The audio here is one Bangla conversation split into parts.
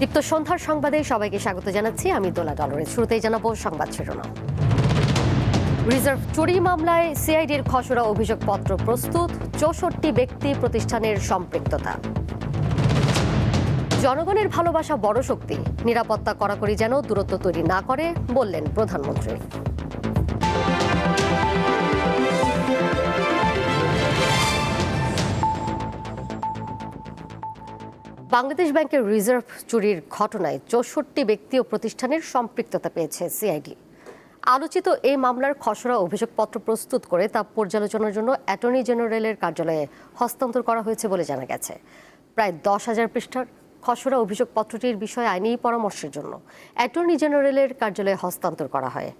দীপ্ত সন্ধ্যার সংবাদে সবাইকে স্বাগত জানাচ্ছি। আমি দোলা ডলরের শুরুতেই জানাবো সংবাদ শিরোনাম। রিজার্ভ চুরি মামলায় সিআইডির খসড়া অভিযোগপত্র প্রস্তুত, ৬৪ ব্যক্তি প্রতিষ্ঠানের সম্পৃক্ততা। জনগণের ভালোবাসা বড় শক্তি, নিরাপত্তা কড়াকড়ি যেন দূরত্ব তৈরি না করে বললেন প্রধানমন্ত্রী। বাংলাদেশ ব্যাংকের রিজার্ভ চুরির ঘটনায় ৬৪ ব্যক্তি ও প্রতিষ্ঠানের সম্পৃক্ততা পেয়েছে সিআইডি। আলোচিত এই মামলার খসড়া অভিযোগপত্র প্রস্তুত করে তা পর্যালোচনার জন্য অ্যাটর্নি জেনারেলের কার্যালয়ে হস্তান্তর করা হয়েছে বলে জানা গেছে। প্রায় ১০,০০০ পৃষ্ঠার খসড়া অভিযোগপত্রটির বিষয়ে আইনি পরামর্শের জন্য অ্যাটর্নি জেনারেলের কার্যালয়ে হস্তান্তর করা হয়।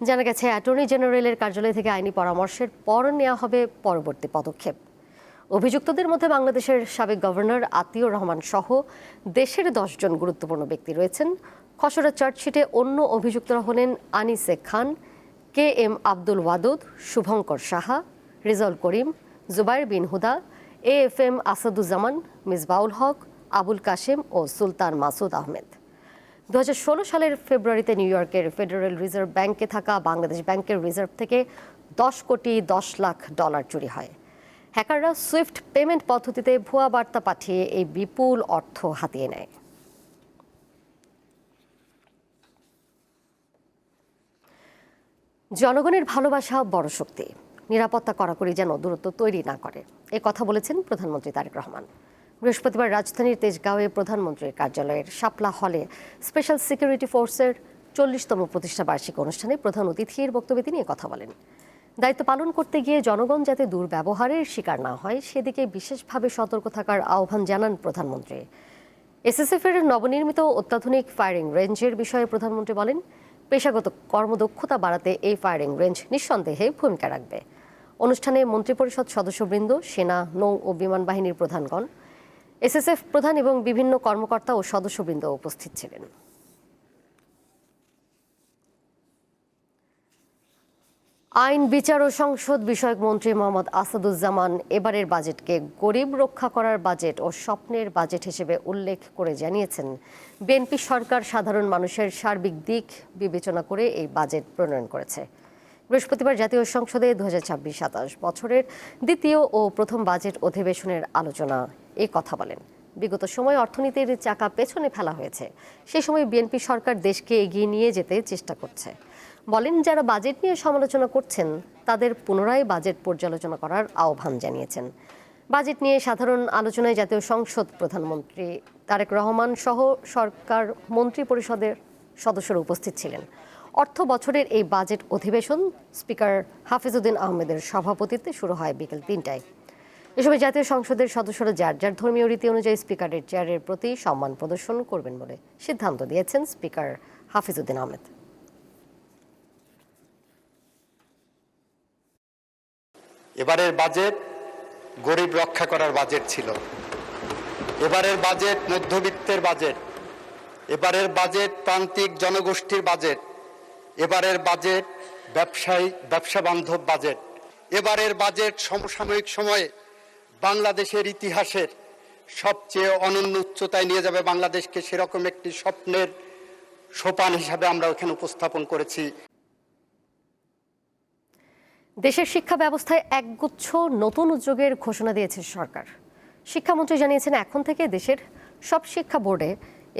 জানা গেছে, অ্যাটর্নি জেনারেলের কার্যালয় থেকে আইনি পরামর্শের পর নেওয়া হবে পরবর্তী পদক্ষেপ। অভিযুক্তদের মধ্যে বাংলাদেশের সাবেক গভর্নর আতিউর রহমান সহ দেশের ১০ জন গুরুত্বপূর্ণ ব্যক্তি রয়েছেন। খসড়া চার্জশিটে অন্য অভিযুক্তরা হলেন আনিসে খান, কে এম আব্দুল ওয়াদুদ, শুভঙ্কর সাহা, রেজাউল করিম, জুবাইর বিন হুদা, AFM আসাদুজ্জামান, মিসবাউল হক, আবুল কাশেম ও সুলতান মাসুদ আহমেদ। ২০১৬ সালের ফেব্রুয়ারিতে নিউ ইয়র্কের ফেডারেল রিজার্ভ ব্যাংকে থাকা বাংলাদেশ ব্যাংকের রিজার্ভ থেকে ১০ কোটি ১০ লাখ ডলার চুরি হয়। হ্যাকাররা সুইফট পেমেন্ট পদ্ধতিতে ভুয়া বার্তা পাঠিয়ে এই বিপুল অর্থ হাতিয়ে নেয়। জনগণের ভালোবাসা বড় শক্তি, নিরাপত্তা কড়াকড়ি যেন দূরত্ব তৈরি না করে, এ কথা বলেছেন প্রধানমন্ত্রী তারেক রহমান। বৃহস্পতিবার রাজধানীর তেজগাঁওয়ে প্রধানমন্ত্রীর কার্যালয়ের শাপলা হলে স্পেশাল সিকিউরিটি ফোর্সের ৪০তম প্রতিষ্ঠা বার্ষিক অনুষ্ঠানে প্রধান অতিথির বক্তব্যে তিনি কথা বলেন। দায়িত্ব পালন করতে গিয়ে জনগণ যাতে দুর্ব্যবহারের শিকার না হয় সেদিকে বিশেষভাবে সতর্ক থাকার আহ্বান জানান প্রধানমন্ত্রী। SSF-এর নবনির্মিত অত্যাধুনিক ফায়ারিং রেঞ্জের বিষয়ে প্রধানমন্ত্রী বলেন, পেশাগত কর্মদক্ষতা বাড়াতে এই ফায়ারিং রেঞ্জ নিঃসন্দেহে ভূমিকা রাখবে। অনুষ্ঠানে মন্ত্রিপরিষদ সদস্যবৃন্দ, সেনা, নৌ ও বিমান বাহিনীর প্রধানগণ, SSF প্রধান এবং বিভিন্ন কর্মকর্তা ও সদস্যবৃন্দ উপস্থিত ছিলেন। আইন, বিচার ও সংসদ বিষয়ক মন্ত্রী মোহাম্মদ আসাদুজ্জামান এবারের বাজেটকে গরিব রক্ষা করার বাজেট ও স্বপ্নের বাজেট হিসেবে উল্লেখ করে জানিয়েছেন, বিএনপি সরকার সাধারণ মানুষের সার্বিক দিক বিবেচনা করে এই বাজেট প্রণয়ন করেছে। বৃহস্পতিবার জাতীয় সংসদে ২০২৬-২৭ বছরের দ্বিতীয় ও প্রথম বাজেট অধিবেশনের আলোচনা এ কথা বলেন। বিগত সময়ে অর্থনীতির চাকা পেছনে ফেলা হয়েছে, সে সময় বিএনপি সরকার দেশকে এগিয়ে নিয়ে যেতে চেষ্টা করছে। বলেন, যারা বাজেট নিয়ে সমালোচনা করছেন তাদের পুনরায় বাজেট পর্যালোচনা করার আহ্বান জানিয়েছেন। বাজেট নিয়ে সাধারণ আলোচনায় জাতীয় সংসদ প্রধানমন্ত্রী তারেক রহমান সহ সরকার মন্ত্রী পরিষদের সদস্যরা উপস্থিত ছিলেন। অর্থ বছরের এই বাজেট অধিবেশন স্পিকার হাফিজউদ্দিন আহমেদের সভাপতিত্বে শুরু হয় বিকেল ৩টায়। এ সময় জাতীয় সংসদের সদস্যরা যার যার ধর্মীয় রীতি অনুযায়ী স্পিকারের চেয়ারের প্রতি সম্মান প্রদর্শন করবেন বলে সিদ্ধান্ত দিয়েছেন স্পিকার হাফিজউদ্দিন আহমেদ। এবারের বাজেট গরিব রক্ষা করার বাজেট ছিল। এবারের বাজেট মধ্যবিত্তের বাজেট। এবারের বাজেট প্রান্তিক জনগোষ্ঠীর বাজেট। এবারের বাজেট ব্যবসা বান্ধব বাজেট। এবারের বাজেট সমসাময়িক সময়ে বাংলাদেশের ইতিহাসের সবচেয়ে অনন্য উচ্চতায় নিয়ে যাবে বাংলাদেশকে। সেরকম একটি স্বপ্নের সোপান হিসাবে আমরা এখানে উপস্থাপন করেছি। দেশের শিক্ষা ব্যবস্থায় একগুচ্ছ নতুন উদ্যোগের ঘোষণা দিয়েছে সরকার। শিক্ষামন্ত্রী জানিয়েছেন, এখন থেকে দেশের সব শিক্ষা বোর্ডে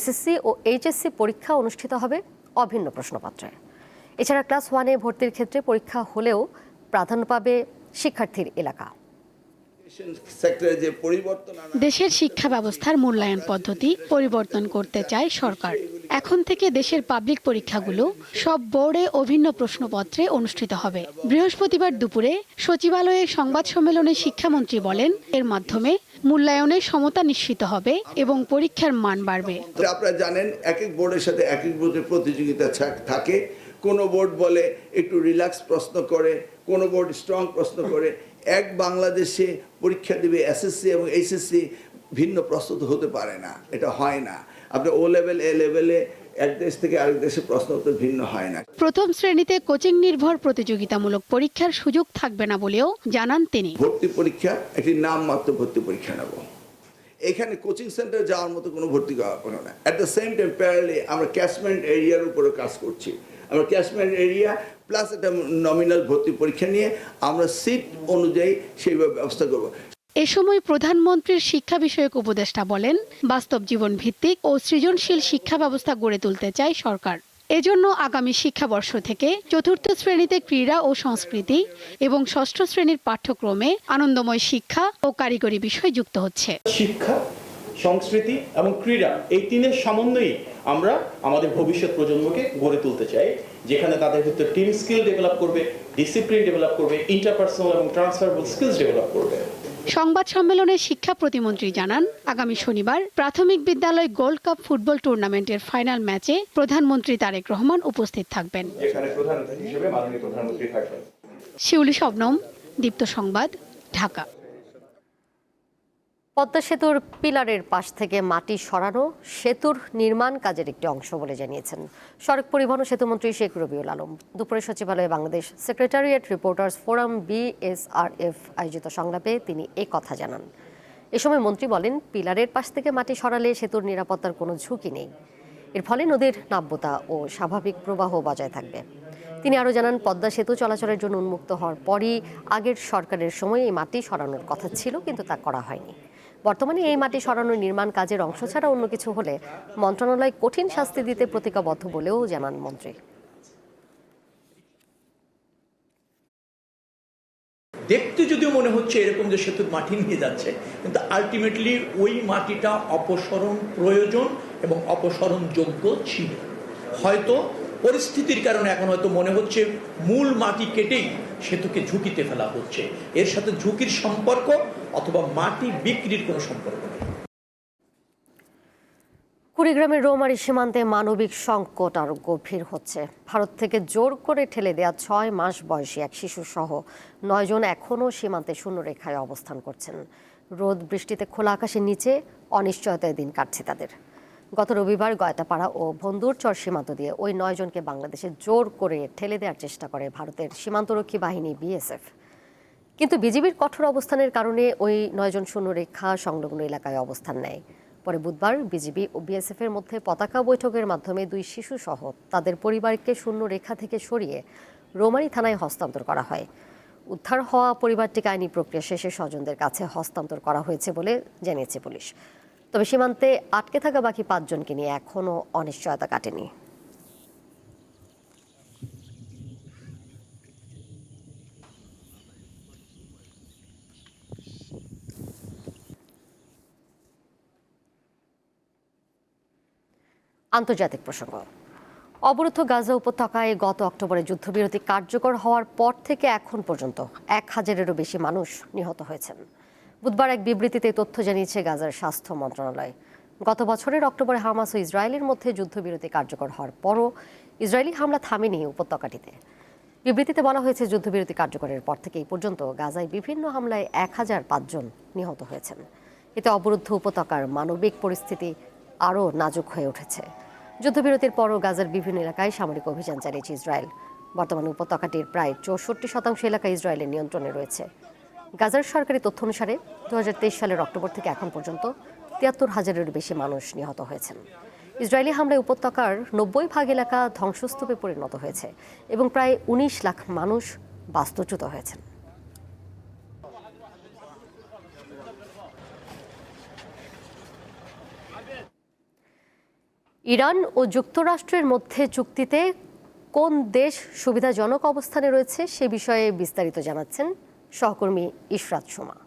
SSC ও HSC পরীক্ষা অনুষ্ঠিত হবে অভিন্ন প্রশ্নপত্রে। এছাড়া ক্লাস 1-এ ভর্তির ক্ষেত্রে পরীক্ষা হলেও প্রাধান্য পাবে শিক্ষার্থীর এলাকা। দেশের শিক্ষা ব্যবস্থার মূল্যায়ন পদ্ধতি পরিবর্তন করতে চায় সরকার। এখন থেকে দেশের পাবলিক পরীক্ষাগুলো সব বোর্ডে অভিন্ন প্রশ্নপত্রে অনুষ্ঠিত হবে। বৃহস্পতিবার দুপুরে সচিবালয়ে সংবাদ সম্মেলনে শিক্ষামন্ত্রী বলেন, এর মাধ্যমে মূল্যায়নের সমতা নিশ্চিত হবে এবং পরীক্ষার মান বাড়বে। আপনারা জানেন, এক এক বোর্ডের সাথে এক এক বোর্ডের প্রতিযোগিতা থাকে। কোনো বোর্ড বলে একটু রিল্যাক্স প্রশ্ন করে, কোনো বোর্ড স্ট্রং প্রশ্ন করে। এক বাংলাদেশে পরীক্ষা দেবে SSC এবং HSC ভিন্ন প্রস্তুত হতে পারে না, এটা হয় না। আপনি O লেভেল A লেভেলে এক দেশ থেকে আরেক দেশে প্রশ্ন উত্তর ভিন্ন হয় না। প্রথম শ্রেণীতে কোচিং নির্ভর প্রতিযোগিতামূলক পরীক্ষার সুযোগ থাকবে না বলেও জানান তিনি। ভর্তি পরীক্ষা একটি নামমাত্র ভর্তি পরীক্ষা নেব। এখানে কোচিং সেন্টার যাওয়ার মতো কোনো ভর্তি করা না। অ্যাট দ্য সেম টাইম প্যারালি আমরা ক্যাশমেন্ট এরিয়ার উপরে কাজ করছি। আমরা ক্যাশমেন্ট এরিয়া প্লাস একটা নমিনাল ভর্তি পরীক্ষা নিয়ে আমরা সিট অনুযায়ী সেইভাবে ব্যবস্থা করব। এ সময় প্রধানমন্ত্রীর শিক্ষা বিষয়ক উপদেষ্টা বলেন, বাস্তব জীবন ভিত্তিক ও সৃজনশীল শিক্ষা ব্যবস্থা গড়ে তুলতে চায় সরকার। এজন্য আগামী শিক্ষাবর্ষ থেকে চতুর্থ শ্রেণীতে ক্রীড়া ও সংস্কৃতি এবং ষষ্ঠ শ্রেণীর পাঠ্যক্রমে আনন্দময় শিক্ষা ও কারিগরি বিষয় যুক্ত হচ্ছে। শিক্ষা, সংস্কৃতি এবং ক্রীড়া এই তিনের সমন্বয়ে আমরা আমাদের ভবিষ্যৎ প্রজন্মকে গড়ে তুলতে চাই, যেখানে তাদের ভিতরে টিম স্কিল ডেভেলপ করবে, ডিসিপ্লিন ডেভেলপ করবে, ইন্টারপার্সোনাল এবং ট্রান্সফারেবল স্কিলস ডেভেলপ করবে। সংবাদ সম্মেলনে শিক্ষা প্রতিমন্ত্রী জানান, আগামী শনিবার প্রাথমিক বিদ্যালয় গোল্ড কাপ ফুটবল টুর্নামেন্টের ফাইনাল ম্যাচে প্রধানমন্ত্রী তারেক রহমান উপস্থিত থাকবেন। শিউলি শবনম, দীপ্ত সংবাদ, ঢাকা। পদ্মা সেতুর পিলারের পাশ থেকে মাটি সরানো সেতুর নির্মাণ কাজের একটি অংশ বলে জানিয়েছেন সড়ক পরিবহন ও সেতুমন্ত্রী শেখ রবিউল আলম। দুপুরে সচিবালয়ে Bangladesh secretariat reporters forum BSRF আয়োজিত সংলাপে তিনি এই কথা জানান। এ সময় মন্ত্রী বলেন, পিলারের পাশ থেকে মাটি সরালে সেতুর নিরাপত্তার কোনো ঝুঁকি নেই। এর ফলে নদীর নাব্যতা ও স্বাভাবিক প্রবাহ বজায় থাকবে। তিনি আরও জানান, পদ্মা সেতু চলাচলের জন্য উন্মুক্ত হওয়ার পরই আগের সরকারের সময় এই মাটি সরানোর কথা ছিল, কিন্তু তা করা হয়নি। বর্তমানে এই মাটি সরানোর নির্মাণ কাজের অংশ ছাড়া অন্য কিছু হলে মন্ত্রণালয় কঠিন শাস্তি দিতে প্রতিজ্ঞাবদ্ধ বলেও জানান মন্ত্রী। দেখতে যদিও মনে হচ্ছে এরকম যে সেতুর মাটি নিয়ে যাচ্ছে, কিন্তু আলটিমেটলি ওই মাটিটা অপসারণ প্রয়োজন এবং অপসারণযোগ্য ছিল। হয়তো পরিস্থিতির কারণে এখন হয়তো মনে হচ্ছে মূল মাটি কেটেই সেতুকে ঝুঁকিতে ফেলা হচ্ছে। এর সাথে ঝুঁকির সম্পর্ক অথবা মাটি বিক্রির কোনো সম্পর্ক নেই। কুড়িগ্রামের রৌমারী সীমান্তে মানবিক সংকট আরও গভীর হচ্ছে। ভারত থেকে জোর করে ঠেলে দেওয়া 6 মাস বয়সী এক শিশু সহ 9 জন এখনও সীমান্তে শূন্যরেখায় অবস্থান করছেন। রোদ বৃষ্টিতে খোলা আকাশের নিচে অনিশ্চয়তায় দিন কাটছে তাদের। গত রবিবার গয়তাপাড়া ও ভন্দুরচর সীমান্ত দিয়ে ওই 9 জনকে বাংলাদেশে জোর করে ঠেলে দেওয়ার চেষ্টা করে ভারতের সীমান্তরক্ষী বাহিনী BSF। কিন্তু বিজিবির কঠোর অবস্থানের কারণে ওই 9 জন শূন্যরেখা সংলগ্ন এলাকায় অবস্থান নেয়। পরে বুধবার বিজিবি ও BSF-এর মধ্যে পতাকা বৈঠকের মাধ্যমে 2 শিশু সহ তাদের পরিবারকে শূন্যরেখা থেকে সরিয়ে রৌমারী থানায় হস্তান্তর করা হয়। উদ্ধার হওয়া পরিবারটিকে আইনি প্রক্রিয়া শেষে স্বজনদের কাছে হস্তান্তর করা হয়েছে বলে জানিয়েছে পুলিশ। তবে সীমান্তে আটকে থাকা বাকি 5 জনকে নিয়ে এখনও অনিশ্চয়তা কাটেনি। আন্তর্জাতিক প্রসঙ্গ। অবরুদ্ধ গাজা উপত্যকায় গত অক্টোবরে যুদ্ধবিরতি কার্যকর হওয়ার পর থেকে এখন পর্যন্ত 1000-এরও বেশি মানুষ নিহত হয়েছেন। বুধবার এক বিবৃতিতে তথ্য জানিয়েছে গাজার স্বাস্থ্য মন্ত্রণালয়। গত বছরের অক্টোবরে হামাস ও ইসরায়েলের মধ্যে যুদ্ধবিরতি কার্যকর হওয়ার পরও ইসরায়েলি হামলা থামেনি উপত্যকাটিতে। বিবৃতিতে বলা হয়েছে, যুদ্ধবিরতি কার্যকরের পর থেকে এই পর্যন্ত গাজায় বিভিন্ন হামলায় 1005 জন নিহত হয়েছেন। এতে অবরুদ্ধ উপত্যকার মানবিক পরিস্থিতি আরও নাজুক হয়ে উঠেছে। যুদ্ধবিরতির পরও গাজার বিভিন্ন এলাকায় সামরিক অভিযান চালিয়েছে ইসরায়েল। বর্তমানে উপত্যকাটির প্রায় 64% এলাকা ইসরায়েলের নিয়ন্ত্রণে রয়েছে। গাজার সরকারি তথ্য অনুসারে 2023 সালের অক্টোবর থেকে এখন পর্যন্ত 73,000-এরও বেশি মানুষ নিহত হয়েছেন। ইসরায়েলি হামলায় উপত্যকার 90% এলাকা ধ্বংসস্তূপে পরিণত হয়েছে এবং প্রায় 19 লাখ মানুষ বাস্তুচ্যুত হয়েছেন। ইরান ও যুক্তরাষ্ট্রের মধ্যে চুক্তিতে কোন দেশ সুবিধাজনক অবস্থানে রয়েছে সে বিষয়ে বিস্তারিত জানাচ্ছেন সহকর্মী ইশরাত সুমা।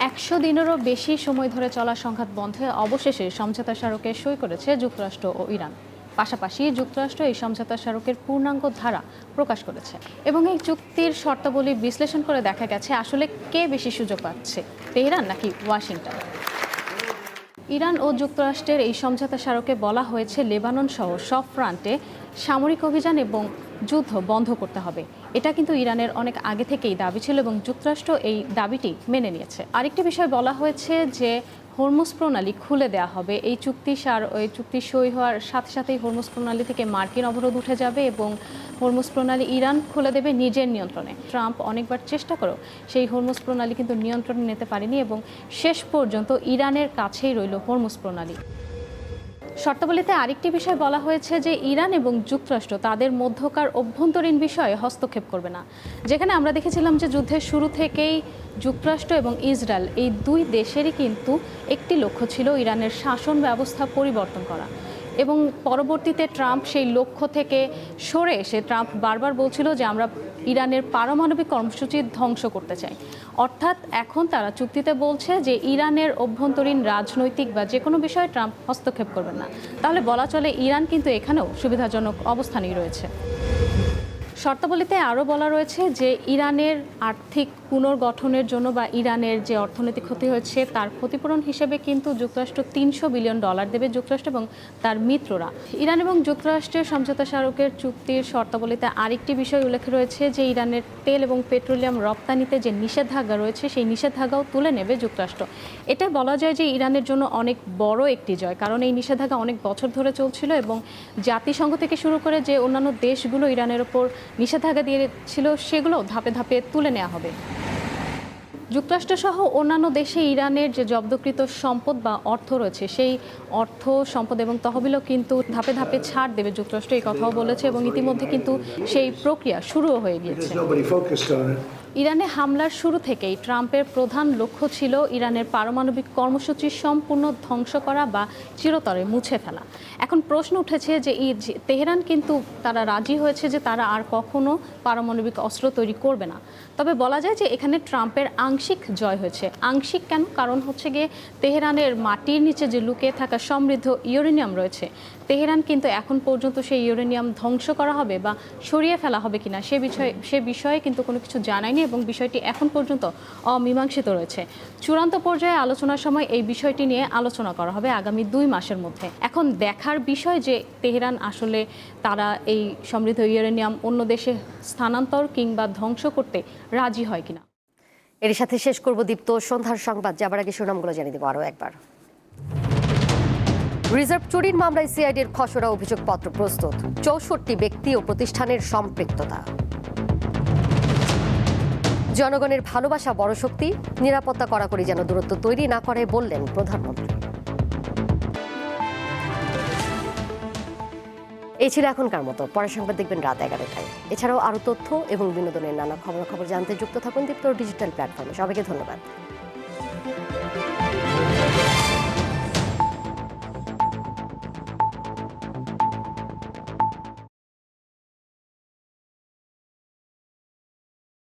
100 দিনেরও বেশি সময় ধরে চলা সংঘাত বন্ধে অবশেষে সমঝোতা স্মারকে সই করেছে যুক্তরাষ্ট্র ও ইরান। পাশাপাশি যুক্তরাষ্ট্র এই সমঝোতা স্মারকের পূর্ণাঙ্গ ধারা প্রকাশ করেছে এবং এই চুক্তির শর্তাবলী বিশ্লেষণ করে দেখা গেছে আসলে কে বেশি সুযোগ পাচ্ছে, তেহরান নাকি ওয়াশিংটন। ইরান ও যুক্তরাষ্ট্রের এই সমঝোতা স্মারকে বলা হয়েছে, লেবানন সহ সব প্রান্তে সামরিক অভিযান এবং যুদ্ধ বন্ধ করতে হবে। এটা কিন্তু ইরানের অনেক আগে থেকেই দাবি ছিল এবং যুক্তরাষ্ট্র এই দাবিটি মেনে নিয়েছে। আরেকটি বিষয় বলা হয়েছে যে হরমুজ প্রণালী খুলে দেওয়া হবে। এই চুক্তি সই হওয়ার সাথে সাথেই হরমুজ প্রণালী থেকে মার্কিন অবরোধ উঠে যাবে এবং হরমুজ প্রণালী ইরান খুলে দেবে নিজের নিয়ন্ত্রণে। ট্রাম্প অনেকবার চেষ্টা করেও সেই হরমুজ প্রণালী কিন্তু নিয়ন্ত্রণে নিতে পারেনি এবং শেষ পর্যন্ত ইরানের কাছেই রইল হরমুজ প্রণালী। শর্তাবলীতে আরেকটি বিষয় বলা হয়েছে যে ইরান এবং যুক্তরাষ্ট্র তাদের মধ্যকার অভ্যন্তরীণ বিষয়ে হস্তক্ষেপ করবে না। যেখানে আমরা দেখেছিলাম যে যুদ্ধের শুরু থেকেই যুক্তরাষ্ট্র এবং ইসরায়েল এই দুই দেশেরই কিন্তু একটি লক্ষ্য ছিল ইরানের শাসন ব্যবস্থা পরিবর্তন করা, এবং পরবর্তীতে ট্রাম্প সেই লক্ষ্য থেকে সরে এসে ট্রাম্প বারবার বলছিল যে আমরা ইরানের পারমাণবিক কর্মসূচি ধ্বংস করতে চাই। অর্থাৎ এখন তারা চুক্তিতে বলছে যে ইরানের অভ্যন্তরীণ রাজনৈতিক বা যে কোনো বিষয়ে ট্রাম্প হস্তক্ষেপ করবেন না। তাহলে বলা চলে ইরান কিন্তু এখানেও সুবিধাজনক অবস্থানেই রয়েছে। শর্তাবলীতে আরও বলা রয়েছে যে ইরানের আর্থিক পুনর্গঠনের জন্য বা ইরানের যে অর্থনৈতিক ক্ষতি হয়েছে তার ক্ষতিপূরণ হিসেবে কিন্তু যুক্তরাষ্ট্র $300 বিলিয়ন দেবে যুক্তরাষ্ট্র এবং তার মিত্ররা। ইরান এবং যুক্তরাষ্ট্রের সমঝোতা স্মারকের চুক্তির শর্তাবলীতে আরেকটি বিষয় উল্লেখ রয়েছে যে ইরানের তেল এবং পেট্রোলিয়াম রপ্তানিতে যে নিষেধাজ্ঞা রয়েছে সেই নিষেধাজ্ঞাও তুলে নেবে যুক্তরাষ্ট্র। এটা বলা যায় যে ইরানের জন্য অনেক বড় একটি জয়, কারণ এই নিষেধাজ্ঞা অনেক বছর ধরে চলছিল এবং জাতিসংঘ থেকে শুরু করে যে অন্যান্য দেশগুলো ইরানের ওপর নিষেধাজ্ঞা দিয়েছিল সেগুলো ধাপে ধাপে তুলে নেওয়া হবে। যুক্তরাষ্ট্রসহ অন্যান্য দেশে ইরানের যে জব্দকৃত সম্পদ বা অর্থ রয়েছে সেই অর্থ সম্পদ এবং তহবিলও কিন্তু ধাপে ধাপে ছাড় দেবে যুক্তরাষ্ট্র, এই কথাও বলেছে এবং ইতিমধ্যে কিন্তু সেই প্রক্রিয়া শুরুও হয়ে গিয়েছে। ইরানে হামলার শুরু থেকেই ট্রাম্পের প্রধান লক্ষ্য ছিল ইরানের পারমাণবিক কর্মসূচি সম্পূর্ণ ধ্বংস করা বা চিরতরে মুছে ফেলা। এখন প্রশ্ন উঠেছে যে তেহরান কিন্তু তারা রাজি হয়েছে যে তারা আর কখনো পারমাণবিক অস্ত্র তৈরি করবে না। তবে বলা যায় যে এখানে ট্রাম্পের আংশিক জয় হয়েছে। আংশিক কেন? কারণ হচ্ছে গিয়ে তেহরানের মাটির নিচে যে লুকিয়ে থাকা সমৃদ্ধ ইউরেনিয়াম রয়েছে, তেহরান কিন্তু এখন পর্যন্ত সেই ইউরেনিয়াম ধ্বংস করা হবে বা সরিয়ে ফেলা হবে কিনা সে বিষয়ে কিন্তু কোনো কিছু জানায়নি এবং বিষয়টি এখন পর্যন্ত অমীমাংসিত রয়েছে। চূড়ান্ত পর্যায়ে আলোচনার সময় এই বিষয়টি নিয়ে আলোচনা করা হবে আগামী 2 মাসের মধ্যে। এখন দেখার বিষয় যে তেহরান আসলে তারা এই সমৃদ্ধ ইউরেনিয়াম অন্য দেশে স্থানান্তর কিংবা ধ্বংস করতে রাজি হয় কিনা। এর সাথে শেষ করব দীপ্ত সন্ধ্যার সংবাদ। যাবার আগে শিরোনামগুলো জানিয়ে দেবো আরও একবার। রিজার্ভ চুরির মামলায় সিআইডির খসড়া অভিযোগপত্র প্রস্তুত, 64 ব্যক্তি ও প্রতিষ্ঠানের সম্পৃক্ততা। জনগণের ভালোবাসা বড় শক্তি, নিরাপত্তা কড়াকড়ি যেন দূরত্ব তৈরি না করে বললেন প্রধানমন্ত্রী। এই ছিল এখনকার মতো। পরের সংবাদ দেখবেন রাত 11টায়। এছাড়াও আরও তথ্য এবং বিনোদনের নানা খবর জানতে যুক্ত থাকুন দীপ্ত ডিজিটাল প্ল্যাটফর্মে। সবাইকে ধন্যবাদ।